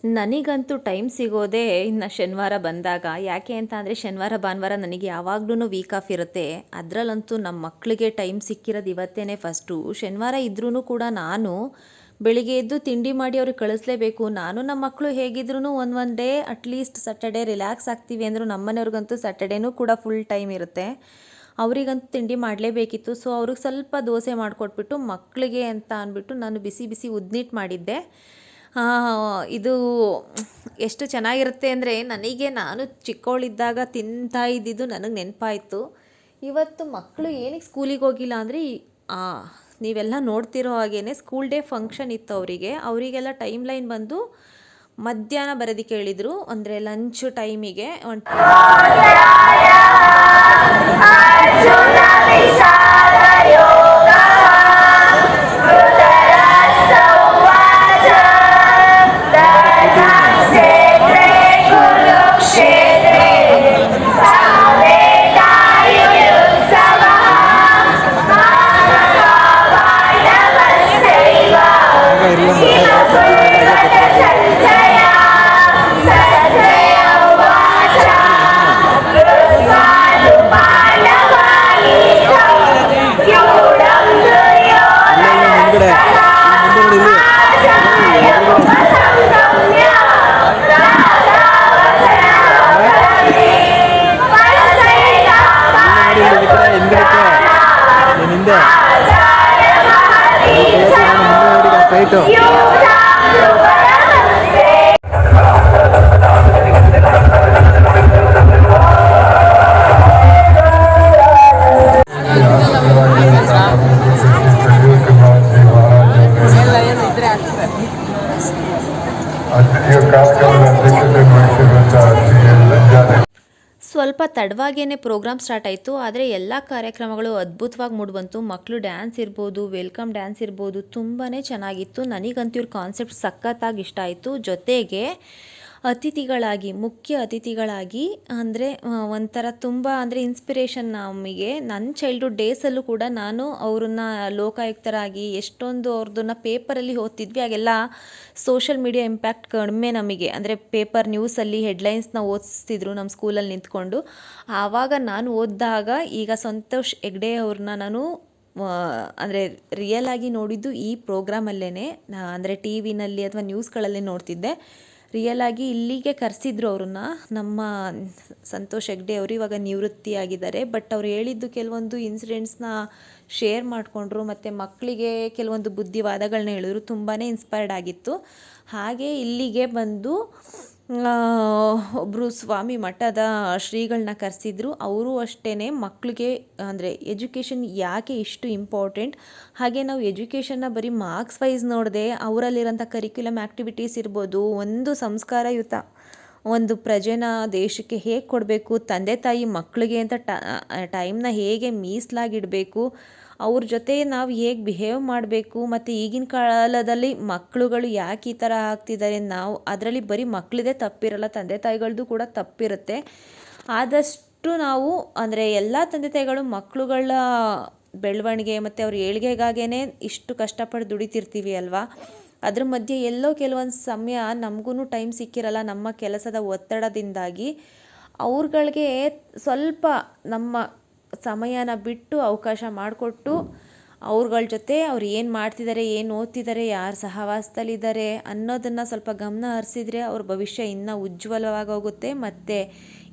ನನಗಂತೂ ಟೈಮ್ ಸಿಗೋದೇ ಇನ್ನು ಶನಿವಾರ ಬಂದಾಗ. ಯಾಕೆ ಅಂತ ಅಂದರೆ ಶನಿವಾರ ಭಾನುವಾರ ನನಗೆ ಯಾವಾಗ್ಲೂ ವೀಕ್ ಆಫ್ ಇರುತ್ತೆ. ಅದರಲ್ಲಂತೂ ನಮ್ಮ ಮಕ್ಕಳಿಗೆ ಟೈಮ್ ಸಿಕ್ಕಿರೋದು ಇವತ್ತೇ ಫಸ್ಟು. ಶನಿವಾರ ಇದ್ರೂ ಕೂಡ ನಾನು ಬೆಳಿಗ್ಗೆ ಎದ್ದು ತಿಂಡಿ ಮಾಡಿ ಅವ್ರಿಗೆ ಕಳಿಸ್ಲೇಬೇಕು. ನಾನು ನಮ್ಮ ಮಕ್ಕಳು ಹೇಗಿದ್ರೂ ಒಂದು ಡೇ ಅಟ್ಲೀಸ್ಟ್ ಸ್ಯಾಟರ್ಡೇ ರಿಲ್ಯಾಕ್ಸ್ ಆಗ್ತೀವಿ ಅಂದರೂ ನಮ್ಮನೆಯವ್ರಿಗಂತೂ ಸ್ಯಾಟರ್ಡೇನೂ ಕೂಡ ಫುಲ್ ಟೈಮ್ ಇರುತ್ತೆ. ಅವರಿಗಂತೂ ತಿಂಡಿ ಮಾಡಲೇಬೇಕಿತ್ತು. ಸೊ ಅವ್ರಿಗೆ ಸ್ವಲ್ಪ ದೋಸೆ ಮಾಡಿಕೊಟ್ಬಿಟ್ಟು ಮಕ್ಕಳಿಗೆ ಅಂತ ಅಂದ್ಬಿಟ್ಟು ನಾನು ಬಿಸಿ ಬಿಸಿ ಉದ್ನಿಟ್ಟು ಮಾಡಿದ್ದೆ. ಇದು ಎಷ್ಟು ಚೆನ್ನಾಗಿರುತ್ತೆ ಅಂದರೆ ನನಗೆ ನಾನು ಚಿಕ್ಕವಳಿದ್ದಾಗ ತಿಂತಾ ಇದ್ದಿದ್ದು ನನಗೆ ನೆನಪಾಯಿತು. ಇವತ್ತು ಮಕ್ಕಳು ಏನಕ್ಕೆ ಸ್ಕೂಲಿಗೆ ಹೋಗಿಲ್ಲ ಅಂದರೆ ನೀವೆಲ್ಲ ನೋಡ್ತಿರೋ ಹಾಗೇ ಸ್ಕೂಲ್ ಡೇ ಫಂಕ್ಷನ್ ಇತ್ತು ಅವರಿಗೆಲ್ಲ ಟೈಮ್ ಲೈನ್ ಬಂದು ಮಧ್ಯಾಹ್ನ ಬರೋದಕ್ಕೆ ಹೇಳಿದರು. ಅಂದರೆ ಲಂಚ್ ಟೈಮಿಗೆ ಸ್ವಲ್ಪ ತಡವಾಗೇ ಪ್ರೋಗ್ರಾಮ್ ಸ್ಟಾರ್ಟ್ ಆಯಿತು. ಆದರೆ ಎಲ್ಲ ಕಾರ್ಯಕ್ರಮಗಳು ಅದ್ಭುತವಾಗಿ ಮೂಡಿಬಂತು. ಮಕ್ಕಳು ಡ್ಯಾನ್ಸ್ ಇರ್ಬೋದು, ವೆಲ್ಕಮ್ ಡ್ಯಾನ್ಸ್ ಇರ್ಬೋದು, ತುಂಬಾ ಚೆನ್ನಾಗಿತ್ತು. ನನಗಂತೂ ಇವ್ರ ಕಾನ್ಸೆಪ್ಟ್ ಸಖತ್ತಾಗಿ ಇಷ್ಟ ಆಯಿತು. ಜೊತೆಗೆ ಮುಖ್ಯ ಅತಿಥಿಗಳಾಗಿ ಅಂದರೆ ಒಂಥರ ತುಂಬ ಅಂದರೆ ಇನ್ಸ್ಪಿರೇಷನ್ ನಮಗೆ. ನನ್ನ ಚೈಲ್ಡ್ಹುಡ್ ಡೇಸಲ್ಲೂ ಕೂಡ ನಾನು ಅವ್ರನ್ನ ಲೋಕಾಯುಕ್ತರಾಗಿ ಎಷ್ಟೊಂದು ಅವ್ರದ್ದನ್ನು ಪೇಪರಲ್ಲಿ ಓದ್ತಿದ್ವಿ. ಆಗೆಲ್ಲ ಸೋಷಲ್ ಮೀಡಿಯಾ ಇಂಪ್ಯಾಕ್ಟ್ ಕಡಿಮೆ ನಮಗೆ. ಅಂದರೆ ಪೇಪರ್ ನ್ಯೂಸಲ್ಲಿ ಹೆಡ್ಲೈನ್ಸ್ನ ಓದಿಸ್ತಿದ್ರು ನಮ್ಮ ಸ್ಕೂಲಲ್ಲಿ ನಿಂತ್ಕೊಂಡು. ಆವಾಗ ನಾನು ಓದಿದಾಗ ಈಗ ಸಂತೋಷ್ ಹೆಗ್ಡೆ ಅವ್ರನ್ನ ನಾನು ಅಂದರೆ ರಿಯಲ್ ಆಗಿ ನೋಡಿದ್ದು ಈ ಪ್ರೋಗ್ರಾಮಲ್ಲೇ. ಅಂದರೆ ಟಿ ವಿನಲ್ಲಿ ಅಥವಾ ನ್ಯೂಸ್ಗಳಲ್ಲೇ ನೋಡ್ತಿದ್ದೆ. ರಿಯಲ್ ಆಗಿ ಇಲ್ಲಿಗೆ ಕರೆಸಿದ್ರು ಅವ್ರನ್ನ. ನಮ್ಮ ಸಂತೋಷ್ ಹೆಗ್ಡೆ ಅವರು ಇವಾಗ ನಿವೃತ್ತಿಯಾಗಿದ್ದಾರೆ. ಬಟ್ ಅವ್ರು ಹೇಳಿದ್ದು ಕೆಲವೊಂದು ಇನ್ಸಿಡೆಂಟ್ಸ್ನ ಶೇರ್ ಮಾಡಿಕೊಂಡ್ರು ಮತ್ತು ಮಕ್ಕಳಿಗೆ ಕೆಲವೊಂದು ಬುದ್ಧಿವಾದಗಳನ್ನ ಹೇಳಿದ್ರು. ತುಂಬಾ ಇನ್ಸ್ಪೈರ್ಡ್ ಆಗಿತ್ತು. ಹಾಗೆ ಇಲ್ಲಿಗೆ ಬಂದು ಒಬ್ಬರು ಸ್ವಾಮಿ ಮಠದ ಶ್ರೀಗಳನ್ನ ಕರೆಸಿದ್ರು. ಅವರು ಅಷ್ಟೇ ಮಕ್ಕಳಿಗೆ ಅಂದರೆ ಎಜುಕೇಷನ್ ಯಾಕೆ ಇಷ್ಟು ಇಂಪಾರ್ಟೆಂಟ್, ಹಾಗೆ ನಾವು ಎಜುಕೇಷನ್ನ ಬರೀ ಮಾರ್ಕ್ಸ್ ವೈಸ್ ನೋಡದೆ ಅವರಲ್ಲಿರೋಂಥ ಕರಿಕ್ಯುಲಮ್ ಆ್ಯಕ್ಟಿವಿಟೀಸ್ ಇರ್ಬೋದು, ಒಂದು ಸಂಸ್ಕಾರಯುತ ಒಂದು ಪ್ರಜೆನ ದೇಶಕ್ಕೆ ಹೇಗೆ ಕೊಡಬೇಕು, ತಂದೆ ತಾಯಿ ಮಕ್ಕಳಿಗೆ ಅಂತ ಟೈಮ್ನ ಹೇಗೆ ಮೀಸಲಾಗಿಡಬೇಕು, ಅವ್ರ ಜೊತೆ ನಾವು ಹೇಗೆ ಬಿಹೇವ್ ಮಾಡಬೇಕು, ಮತ್ತು ಈಗಿನ ಕಾಲದಲ್ಲಿ ಮಕ್ಕಳುಗಳು ಯಾಕೆ ಈ ಥರ ಆಗ್ತಿದ್ದಾರೆ, ನಾವು ಅದರಲ್ಲಿ ಬರೀ ಮಕ್ಕಳದೇ ತಪ್ಪಿರಲ್ಲ, ತಂದೆ ತಾಯಿಗಳದ್ದು ಕೂಡ ತಪ್ಪಿರುತ್ತೆ. ಆದಷ್ಟು ನಾವು ಅಂದರೆ ಎಲ್ಲ ತಂದೆ ತಾಯಿಗಳು ಮಕ್ಕಳುಗಳ ಬೆಳವಣಿಗೆ ಮತ್ತು ಅವ್ರ ಏಳಿಗೆಗಾಗೇ ಇಷ್ಟು ಕಷ್ಟಪಟ್ಟು ದುಡಿತಿರ್ತೀವಿ ಅಲ್ವಾ. ಅದ್ರ ಮಧ್ಯೆ ಎಲ್ಲೋ ಕೆಲವೊಂದು ಸಮಯ ನಮಗೂ ಟೈಮ್ ಸಿಕ್ಕಿರಲ್ಲ ನಮ್ಮ ಕೆಲಸದ ಒತ್ತಡದಿಂದಾಗಿ. ಅವ್ರುಗಳಿಗೆ ಸ್ವಲ್ಪ ನಮ್ಮ ಸಮಯನ ಬಿಟ್ಟು ಅವಕಾಶ ಮಾಡಿಕೊಟ್ಟು ಅವ್ರುಗಳ ಜೊತೆ ಅವ್ರು ಏನು ಮಾಡ್ತಿದ್ದಾರೆ, ಏನು ಓದ್ತಿದ್ದಾರೆ, ಯಾರು ಸಹವಾಸದಲ್ಲಿದ್ದಾರೆ ಅನ್ನೋದನ್ನು ಸ್ವಲ್ಪ ಗಮನ ಹರಿಸಿದ್ರೆ ಅವ್ರ ಭವಿಷ್ಯ ಇನ್ನೂ ಉಜ್ವಲವಾಗೋಗುತ್ತೆ. ಮತ್ತು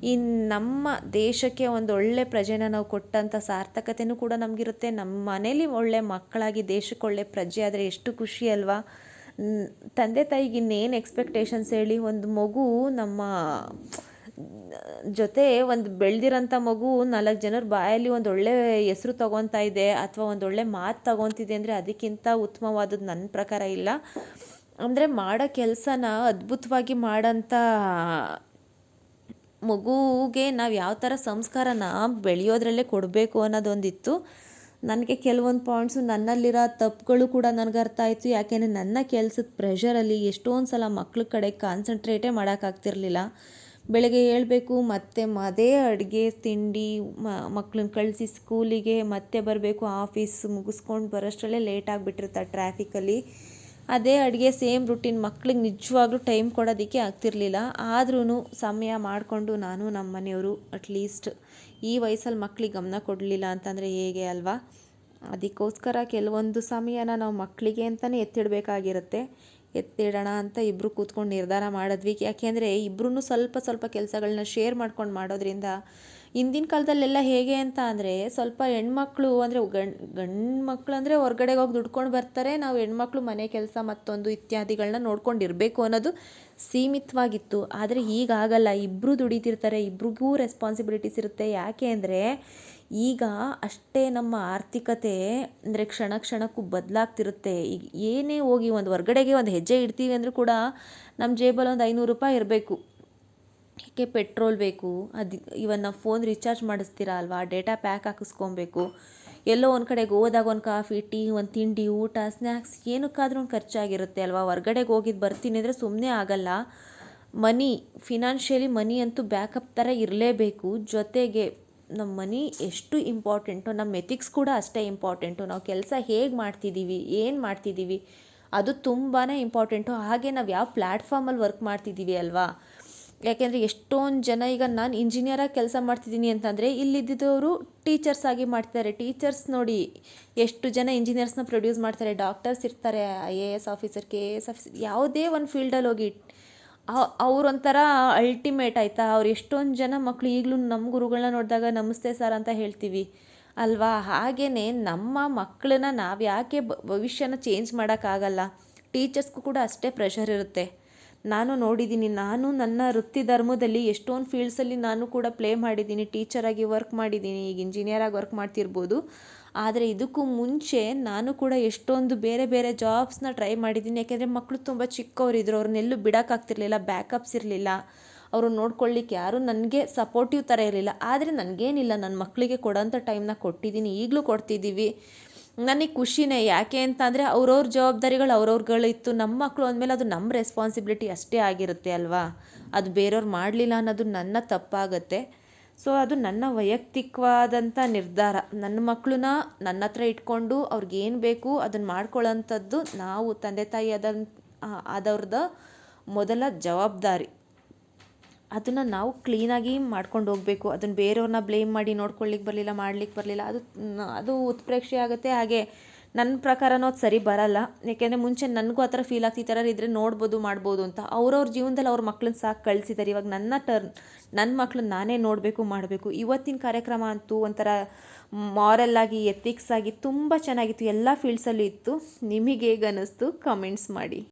ನಮ್ಮ ದೇಶಕ್ಕೆ ಒಂದು ಒಳ್ಳೆ ಪ್ರಜೆನ ನಾವು ಕೊಟ್ಟಂಥ ಸಾರ್ಥಕತೆಯೂ ಕೂಡ ನಮಗಿರುತ್ತೆ. ನಮ್ಮ ಮನೇಲಿ ಒಳ್ಳೆ ಮಕ್ಕಳಾಗಿ ದೇಶಕ್ಕೆ ಒಳ್ಳೆ ಪ್ರಜೆ ಆದರೆ ಎಷ್ಟು ಖುಷಿ ಅಲ್ವಾ. ತಂದೆ ತಾಯಿಗೆ ಇನ್ನೇನು ಎಕ್ಸ್ಪೆಕ್ಟೇಷನ್ಸ್ ಹೇಳಿ. ಒಂದು ಮಗು ನಮ್ಮ ಜೊತೆ ಒಂದು ಬೆಳೆದಿರೋಂಥ ಮಗು 4 ಜನರ ಬಾಯಲ್ಲಿ ಒಂದು ಒಳ್ಳೆ ಹೆಸರು ತೊಗೊತಾ ಇದೆ ಅಥವಾ ಒಂದೊಳ್ಳೆ ಮಾತು ತೊಗೊತಿದೆ ಅಂದರೆ ಅದಕ್ಕಿಂತ ಉತ್ತಮವಾದದ್ದು ನನ್ನ ಪ್ರಕಾರ ಇಲ್ಲ. ಅಂದರೆ ಮಾಡೋ ಕೆಲಸನ ಅದ್ಭುತವಾಗಿ ಮಾಡೋಂಥ ಮಗುಗೆ ನಾವು ಯಾವ ಥರ ಸಂಸ್ಕಾರನ ಬೆಳೆಯೋದ್ರಲ್ಲೇ ಕೊಡಬೇಕು ಅನ್ನೋದೊಂದಿತ್ತು. ನನಗೆ ಕೆಲವೊಂದು ಪಾಯಿಂಟ್ಸು ನನ್ನಲ್ಲಿರೋ ತಪ್ಪುಗಳು ಕೂಡ ನನಗೆ ಅರ್ಥ ಆಯಿತು. ಯಾಕೆಂದರೆ ನನ್ನ ಕೆಲಸದ ಪ್ರೆಷರಲ್ಲಿ ಎಷ್ಟೊಂದು ಸಲ ಮಕ್ಳ ಕಡೆ ಕಾನ್ಸಂಟ್ರೇಟೇ ಮಾಡೋಕ್ಕಾಗ್ತಿರ್ಲಿಲ್ಲ. ಬೆಳಗ್ಗೆ ಏಳಬೇಕು, ಮತ್ತೆ ಅದೇ ಅಡುಗೆ ತಿಂಡಿ, ಮಕ್ಕಳನ್ನ ಕಳಿಸಿ ಸ್ಕೂಲಿಗೆ ಮತ್ತೆ ಬರಬೇಕು, ಆಫೀಸ್ ಮುಗಿಸ್ಕೊಂಡು ಬರೋಷ್ಟರಲ್ಲೇ ಲೇಟ್ ಆಗಿಬಿಟ್ಟಿರ್ತಾರೆ ಟ್ರಾಫಿಕಲ್ಲಿ. ಅದೇ ಅಡುಗೆ ಸೇಮ್ ರುಟೀನ್ ಮಕ್ಳಿಗೆ ನಿಜವಾಗ್ಲೂ ಟೈಮ್ ಕೊಡೋದಕ್ಕೆ ಆಗ್ತಿರ್ಲಿಲ್ಲ. ಆದ್ರೂ ಸಮಯ ಮಾಡಿಕೊಂಡು ನಾನು ನಮ್ಮ ಮನೆಯವರು ಅಟ್ಲೀಸ್ಟ್ ಈ ವಯಸ್ಸಲ್ಲಿ ಮಕ್ಳಿಗೆ ಗಮನ ಕೊಡಲಿಲ್ಲ ಅಂತಂದರೆ ಹೇಗೆ ಅಲ್ವಾ? ಅದಕ್ಕೋಸ್ಕರ ಕೆಲವೊಂದು ಸಮಯನ ನಾವು ಮಕ್ಕಳಿಗೆ ಅಂತಲೇ ಎತ್ತಿಡಬೇಕಾಗಿರುತ್ತೆ. ಎತ್ತಿಡೋಣ ಅಂತ ಇಬ್ಬರು ಕೂತ್ಕೊಂಡು ನಿರ್ಧಾರ ಮಾಡಿದ್ವಿ. ಯಾಕೆಂದರೆ ಇಬ್ಬರೂ ಸ್ವಲ್ಪ ಸ್ವಲ್ಪ ಕೆಲಸಗಳನ್ನ ಶೇರ್ ಮಾಡ್ಕೊಂಡು ಮಾಡೋದ್ರಿಂದ ಹಿಂದಿನ ಕಾಲದಲ್ಲೆಲ್ಲ ಹೇಗೆ ಅಂತ ಅಂದರೆ ಸ್ವಲ್ಪ ಹೆಣ್ಮಕ್ಳು ಅಂದರೆ ಗಂಡು ಮಕ್ಕಳು ಅಂದರೆ ಹೊರ್ಗಡೆಗೆ ಹೋಗಿ ದುಡ್ಕೊಂಡು ಬರ್ತಾರೆ, ನಾವು ಹೆಣ್ಮಕ್ಳು ಮನೆ ಕೆಲಸ ಮತ್ತೊಂದು ಇತ್ಯಾದಿಗಳನ್ನ ನೋಡ್ಕೊಂಡಿರಬೇಕು ಅನ್ನೋದು ಸೀಮಿತವಾಗಿತ್ತು. ಆದರೆ ಈಗಾಗಲ್ಲ, ಇಬ್ಬರು ದುಡಿತಿರ್ತಾರೆ, ಇಬ್ರಿಗೂ ರೆಸ್ಪಾನ್ಸಿಬಿಲಿಟೀಸ್ ಇರುತ್ತೆ. ಯಾಕೆ ಅಂದರೆ ಈಗ ಅಷ್ಟೇ ನಮ್ಮ ಆರ್ಥಿಕತೆ ಅಂದರೆ ಕ್ಷಣ ಕ್ಷಣಕ್ಕೂ ಬದಲಾಗ್ತಿರುತ್ತೆ. ಈಗ ಏನೇ ಹೋಗಿ ಒಂದು ಹೊರ್ಗಡೆಗೆ ಒಂದು ಹೆಜ್ಜೆ ಇಡ್ತೀವಿ ಅಂದರೂ ಕೂಡ ನಮ್ಮ ಜೇಬಲ್ಲಿ ಒಂದು 500 ರೂಪಾಯಿ ಇರಬೇಕು. ಏಕೆ ಪೆಟ್ರೋಲ್ ಬೇಕು, ಅದು ಇವನ್ ನಾವು ಫೋನ್ ರೀಚಾರ್ಜ್ ಮಾಡಿಸ್ತೀರಾ ಅಲ್ವಾ, ಡೇಟಾ ಪ್ಯಾಕ್ ಹಾಕಿಸ್ಕೊಬೇಕು, ಎಲ್ಲೋ ಒಂದು ಕಡೆಗೆ ಹೋದಾಗ ಒಂದು ಕಾಫಿ ಟೀ ಒಂದು ತಿಂಡಿ ಊಟ ಸ್ನ್ಯಾಕ್ಸ್ ಏನಕ್ಕಾದ್ರೂ ಒಂದು ಖರ್ಚಾಗಿರುತ್ತೆ ಅಲ್ವಾ. ಹೊರ್ಗಡೆಗೆ ಹೋಗಿದ್ದು ಬರ್ತೀನಿ ಅಂದರೆ ಸುಮ್ಮನೆ ಆಗಲ್ಲ. ಮನಿ ಫಿನಾನ್ಷಿಯಲಿ ಮನಿ ಅಂತೂ ಬ್ಯಾಕಪ್ ಥರ ಇರಲೇಬೇಕು. ಜೊತೆಗೆ ನಮ್ಮ ಮನಿ ಎಷ್ಟು ಇಂಪಾರ್ಟೆಂಟು, ನಮ್ಮ ಎಥಿಕ್ಸ್ ಕೂಡ ಅಷ್ಟೇ ಇಂಪಾರ್ಟೆಂಟು. ನಾವು ಕೆಲಸ ಹೇಗೆ ಮಾಡ್ತಿದ್ದೀವಿ, ಏನು ಮಾಡ್ತಿದ್ದೀವಿ ಅದು ತುಂಬಾ ಇಂಪಾರ್ಟೆಂಟು. ಹಾಗೆ ನಾವು ಯಾವ ಪ್ಲ್ಯಾಟ್ಫಾರ್ಮಲ್ಲಿ ವರ್ಕ್ ಮಾಡ್ತಿದ್ದೀವಿ ಅಲ್ವಾ. ಯಾಕೆಂದರೆ ಎಷ್ಟೊಂದು ಜನ, ಈಗ ನಾನು ಇಂಜಿನಿಯರಾಗಿ ಕೆಲಸ ಮಾಡ್ತಿದ್ದೀನಿ ಅಂತಂದರೆ ಇಲ್ಲಿದ್ದವರು ಟೀಚರ್ಸ್ ಆಗಿ ಮಾಡ್ತಾರೆ. ಟೀಚರ್ಸ್ ನೋಡಿ ಎಷ್ಟು ಜನ ಇಂಜಿನಿಯರ್ಸ್ನ ಪ್ರೊಡ್ಯೂಸ್ ಮಾಡ್ತಾರೆ. ಡಾಕ್ಟರ್ಸ್ ಇರ್ತಾರೆ, IAS ಆಫೀಸರ್, KAS ಆಫೀಸರ್, ಯಾವುದೇ ಒಂದು ಫೀಲ್ಡಲ್ಲಿ ಹೋಗಿ ಅವರೊಂಥರ ಅಲ್ಟಿಮೇಟ್ ಆಯಿತಾ. ಅವ್ರು ಎಷ್ಟೊಂದು ಜನ ಮಕ್ಕಳು ಈಗಲೂ ನಮ್ಮ ಗುರುಗಳನ್ನ ನೋಡಿದಾಗ ನಮಸ್ತೆ ಸರ್ ಅಂತ ಹೇಳ್ತೀವಿ ಅಲ್ವಾ. ಹಾಗೆಯೇ ನಮ್ಮ ಮಕ್ಕಳನ್ನ ನಾವು ಯಾಕೆ ಭವಿಷ್ಯನ ಚೇಂಜ್ ಮಾಡೋಕ್ಕಾಗಲ್ಲ. ಟೀಚರ್ಸ್ಗೂ ಕೂಡ ಅಷ್ಟೇ ಪ್ರೆಷರ್ ಇರುತ್ತೆ. ನಾನು ನೋಡಿದ್ದೀನಿ, ನಾನು ನನ್ನ ವೃತ್ತಿ ಧರ್ಮದಲ್ಲಿ ಎಷ್ಟೊಂದು ಫೀಲ್ಡ್ಸಲ್ಲಿ ನಾನು ಕೂಡ ಪ್ಲೇ ಮಾಡಿದ್ದೀನಿ. ಟೀಚರಾಗಿ ವರ್ಕ್ ಮಾಡಿದ್ದೀನಿ, ಈಗ ಇಂಜಿನಿಯರಾಗಿ ವರ್ಕ್ ಮಾಡ್ತಿರ್ಬೋದು. ಆದರೆ ಇದಕ್ಕೂ ಮುಂಚೆ ನಾನು ಕೂಡ ಎಷ್ಟೊಂದು ಬೇರೆ ಬೇರೆ ಜಾಬ್ಸ್ನ ಟ್ರೈ ಮಾಡಿದ್ದೀನಿ. ಯಾಕೆಂದರೆ ಮಕ್ಕಳು ತುಂಬ ಚಿಕ್ಕವರಿದ್ದರು, ಅವ್ರನ್ನೆಲ್ಲೂ ಬಿಡೋಕ್ಕಾಗ್ತಿರ್ಲಿಲ್ಲ, ಬ್ಯಾಕಪ್ಸ್ ಇರಲಿಲ್ಲ, ಅವರು ನೋಡ್ಕೊಳ್ಳಿಕ್ಕೆ ಯಾರೂ ನನಗೆ ಸಪೋರ್ಟಿವ್ ಥರ ಇರಲಿಲ್ಲ. ಆದರೆ ನನಗೇನಿಲ್ಲ, ನನ್ನ ಮಕ್ಕಳಿಗೆ ಕೊಡೋಂಥ ಟೈಮ್ನ ಕೊಟ್ಟಿದ್ದೀನಿ, ಈಗಲೂ ಕೊಡ್ತಿದ್ದೀವಿ. ನನಗೆ ಖುಷಿನೇ. ಯಾಕೆ ಅಂತ ಅಂದರೆ ಅವ್ರವ್ರ ಜವಾಬ್ದಾರಿಗಳು ಅವ್ರವ್ರುಗಳಿತ್ತು. ನಮ್ಮ ಮಕ್ಕಳು ಅಂದಮೇಲೆ ಅದು ನಮ್ಮ ರೆಸ್ಪಾನ್ಸಿಬಿಲಿಟಿ ಅಷ್ಟೇ ಆಗಿರುತ್ತೆ ಅಲ್ವಾ. ಅದು ಬೇರೆಯವ್ರು ಮಾಡಲಿಲ್ಲ ಅನ್ನೋದು ನನ್ನ ತಪ್ಪಾಗುತ್ತೆ. ಸೊ ಅದು ನನ್ನ ವೈಯಕ್ತಿಕವಾದಂಥ ನಿರ್ಧಾರ. ನನ್ನ ಮಕ್ಕಳನ್ನ ನನ್ನ ಹತ್ರ ಇಟ್ಕೊಂಡು ಅವ್ರಿಗೇನು ಬೇಕು ಅದನ್ನು ಮಾಡ್ಕೊಳ್ಳೋಂಥದ್ದು ನಾವು ತಂದೆ ತಾಯಿ ಆದವ್ರದ್ದು ಮೊದಲ ಜವಾಬ್ದಾರಿ. ಅದನ್ನು ನಾವು ಕ್ಲೀನಾಗಿ ಮಾಡ್ಕೊಂಡು ಹೋಗಬೇಕು. ಅದನ್ನು ಬೇರೆಯವ್ರನ್ನ ಬ್ಲೇಮ್ ಮಾಡಿ ನೋಡ್ಕೊಳ್ಳಿಕ್ಕೆ ಬರಲಿಲ್ಲ, ಮಾಡ್ಲಿಕ್ಕೆ ಬರಲಿಲ್ಲ, ಅದು ಉತ್ಪ್ರೇಕ್ಷೆ ಆಗುತ್ತೆ. ಹಾಗೆ ನನ್ನ ಪ್ರಕಾರನೂ ಅದು ಸರಿ ಬರಲ್ಲ. ಯಾಕೆಂದರೆ ಮುಂಚೆ ನನಗೂ ಆ ಥರ ಫೀಲ್ ಆಗ್ತಿ, ಈ ಥರ ಇದ್ದರೆ ನೋಡ್ಬೋದು ಮಾಡ್ಬೋದು ಅಂತ. ಅವ್ರವ್ರ ಜೀವನದಲ್ಲಿ ಅವ್ರ ಮಕ್ಳನ್ನ ಸಾಕು ಕಳಿಸಿದ್ದಾರೆ. ಇವಾಗ ನನ್ನ ಮಕ್ಳನ್ನ ನಾನೇ ನೋಡಬೇಕು ಮಾಡಬೇಕು. ಇವತ್ತಿನ ಕಾರ್ಯಕ್ರಮ ಅಂತೂ ಒಂಥರ ಮಾರಲ್ ಆಗಿ ಎಥಿಕ್ಸ್ ಆಗಿ ತುಂಬ ಚೆನ್ನಾಗಿತ್ತು. ಎಲ್ಲ ಫೀಲ್ಡ್ಸಲ್ಲೂ ಇತ್ತು. ನಿಮಗೆ ಹೇಗೆ ಅನ್ನಿಸ್ತು ಕಮೆಂಟ್ಸ್ ಮಾಡಿ.